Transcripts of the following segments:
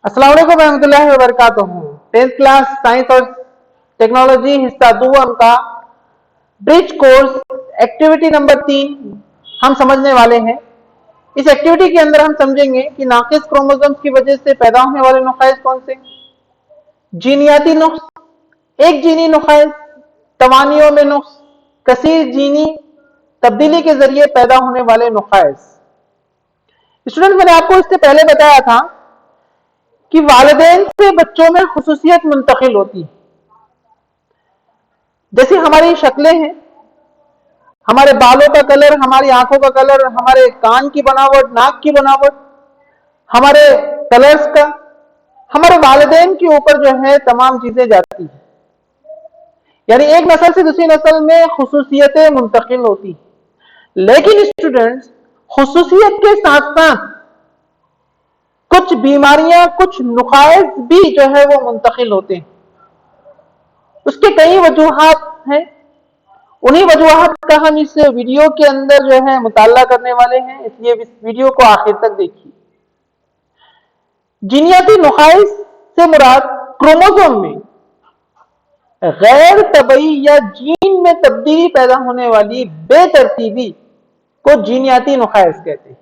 अस्सलाम वालेकुम रहमतुल्लाहि व बरकातुहू। 10th क्लास साइंस और टेक्नोलॉजी हिस्सा 2 का ब्रिज कोर्स एक्टिविटी नंबर 3 हम समझने वाले हैं। इस एक्टिविटी के अंदर हम समझेंगे कि नाकिस क्रोमोसोम्स की वजह से पैदा होने वाले नुकाइस कौन से, जीनियाती नुक्स, एक जीनी नुकाइस, तवानियों में नुक्स, कसीर जीनी तब्दीली के जरिए पैदा होने वाले नुकाइस। स्टूडेंट, मैंने आपको इससे पहले बताया था कि वालिदैन से बच्चों में खुसूसियत मुंतकिल होती है। जैसे हमारी शक्लें हैं, हमारे बालों का कलर, हमारी आंखों का कलर, हमारे कान की बनावट, नाक की बनावट, हमारे कलर्स का, हमारे वालिदैन के ऊपर जो है तमाम चीजें जाती है। यानी एक नस्ल से दूसरी नस्ल में खुसूसियतें मुंतकिल होती है। लेकिन स्टूडेंट्स, खुसूसियत के साथ साथ कुछ बीमारियां, कुछ नुकाइस भी जो है वो मुंतकिल होते हैं। उसके कई वजूहात हैं। उन्हीं वजूहात का हम इस वीडियो के अंदर जो है मुताला करने वाले हैं, इसलिए इस वीडियो को आखिर तक देखिए। जीनियाती नुकाइस से मुराद क्रोमोसोम में गैर तबई या जीन में तब्दीली पैदा होने वाली बेतरतीबी को जीनियाती नुकाइस कहते हैं।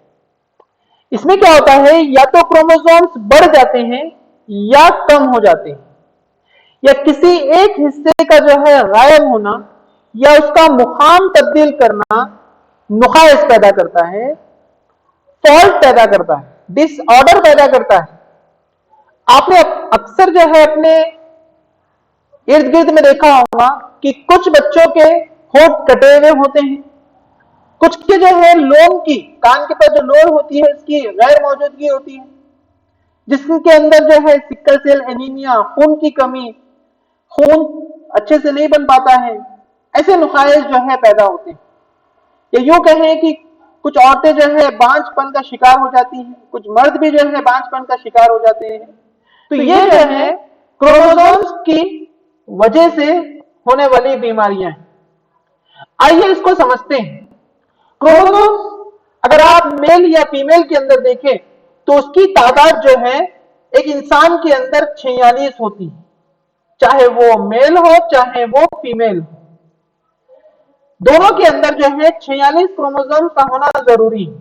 इसमें क्या होता है, या तो क्रोमोसोम्स बढ़ जाते हैं या कम हो जाते हैं, या किसी एक हिस्से का जो है गायब होना या उसका मुकाम तब्दील करना नुकाइस पैदा करता है, फॉल्ट पैदा करता है, डिसऑर्डर पैदा करता है। आपने अक्सर जो है अपने इर्द गिर्द में देखा होगा कि कुछ बच्चों के होंठ कटे हुए होते हैं, कुछ के जो है लोम की, कान के पास जो लोर होती है उसकी गैर मौजूदगी होती है, जिसके अंदर जो है सिकल सेल एनीमिया, खून की कमी, खून अच्छे से नहीं बन पाता है, ऐसे नुकाइस जो है पैदा होते हैं। या यूं कहें कि कुछ औरतें जो है बांझपन का शिकार हो जाती हैं, कुछ मर्द भी जो है बांझपन का शिकार हो जाते हैं। तो ये जो है क्रोमोसोम्स की वजह से होने वाली बीमारियां हैं। आइए इसको समझते हैं। क्रोमोसोम्स अगर आप मेल या फीमेल के अंदर देखें तो उसकी तादाद जो है एक इंसान के अंदर 46 होती है, चाहे वो मेल हो चाहे वो फीमेल हो। दोनों के अंदर जो है 46 क्रोमोसोम्स का होना जरूरी है।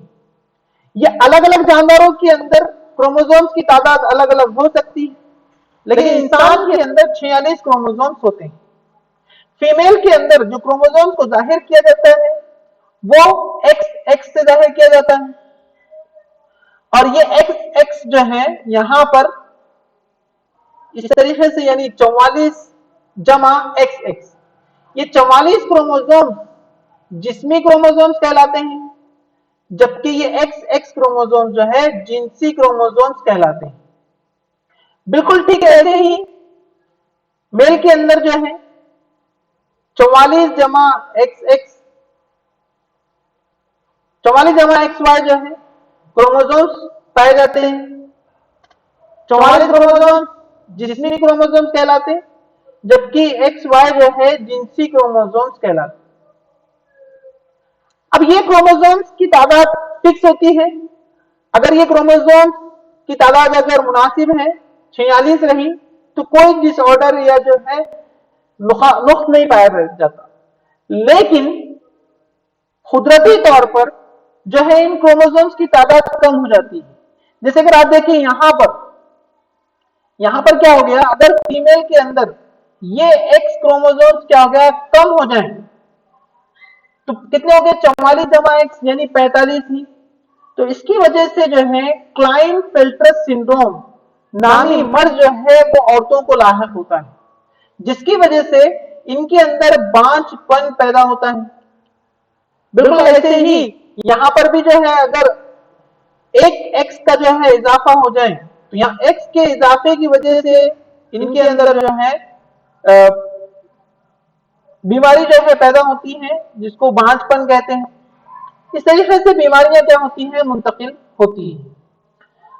ये अलग अलग जानवरों के अंदर क्रोमोसोम्स की तादाद अलग अलग हो सकती है, लेकिन इंसान के अंदर 46 क्रोमोसोम्स होते हैं। फीमेल के अंदर जो क्रोमोसोम्स को जाहिर किया जाता है वो XX से जाहिर किया जाता है, और ये XX जो है यहां पर इस तरीके से, यानी 44 जमा XX, ये 44 क्रोमोसोम्स जिस्मी क्रोमोसोम्स कहलाते हैं, जबकि ये XX क्रोमोसोम्स जो है जिनसी क्रोमोसोम्स कहलाते हैं। बिल्कुल ठीक ऐसे ही मेल के अंदर जो है 44 जमा XX, 44 जमा XY जो है क्रोमोसोम्स पाए जाते हैं। 44 क्रोमोसोम्स जिस्मी क्रोमोसोम्स कहलाते हैं, जबकि XY जो है जिनसी क्रोमोसोम्स कहलाते हैं। अब ये क्रोमोसोम्स की तादाद फिक्स होती है। अगर ये क्रोमोसोम्स की तादाद अगर मुनासिब है, 46 रही, तो कोई डिसऑर्डर या जो है नुक्स नहीं पाया जाता। लेकिन कुदरती तौर पर जो है इन क्रोमोसोम्स की तादाद कम हो जाती है। जैसे अगर आप देखिए यहां पर क्या हो गया, अगर फीमेल के अंदर ये X क्रोमोसोम्स क्या हो गया, कम हो जाए, तो कितने हो गए, 44 जमा X यानी 45 ही। तो इसकी वजह से जो है क्लाइनफेल्टर सिंड्रोम नामी मर्ज जो है वो औरतों को लाहिक होता है, जिसकी वजह से इनके अंदर बांझपन पैदा होता है। बिल्कुल ऐसे ही यहां पर भी जो है अगर एक X का जो है इजाफा हो जाए, तो यहाँ X के इजाफे की वजह से इनके अंदर जो है बीमारी जो है पैदा होती है, जिसको बांझपन कहते हैं। इस तरीके से बीमारियां क्या होती हैं, मुंतकिल होती है।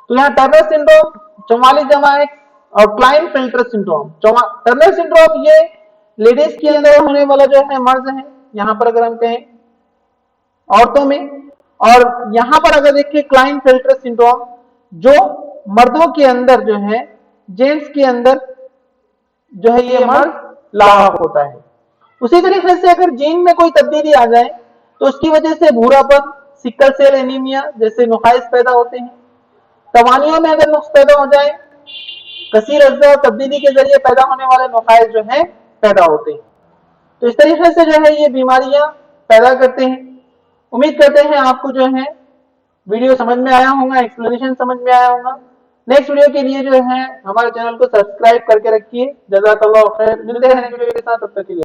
तो यहाँ टर्नर सिंड्रोम 44 जमा X और क्लाइनफेल्टर सिंड्रोम। टर्नर सिंड्रोम ये लेडीज के अंदर होने वाला जो है मर्ज है, यहां पर अगर हम कहें औरतों में, और यहां पर अगर देखिए क्लाइनफेल्टर सिंड्रोम जो मर्दों के अंदर जो है, जेंट्स के अंदर जो है ये मर्द लाहक होता है। उसी तरीके से अगर जीन में कोई तब्दीली आ जाए तो उसकी वजह से भूरापन, सिकल सेल एनीमिया जैसे नुकाइस पैदा होते हैं। तवानियों में अगर नुक्स पैदा हो जाए, कसीर अज्जा तब्दीली के जरिए पैदा होने वाले नुकाइस जो है पैदा होते हैं। तो इस तरीके से जो है ये बीमारियां पैदा करते हैं। उम्मीद करते हैं आपको जो है वीडियो समझ में आया होगा, एक्सप्लेनेशन समझ में आया होगा। नेक्स्ट वीडियो के लिए जो है हमारे चैनल को सब्सक्राइब करके रखिए। जज़ाकल्लाह खैर। मिलते हैं नेक्स्ट वीडियो के साथ, तब तक के लिए।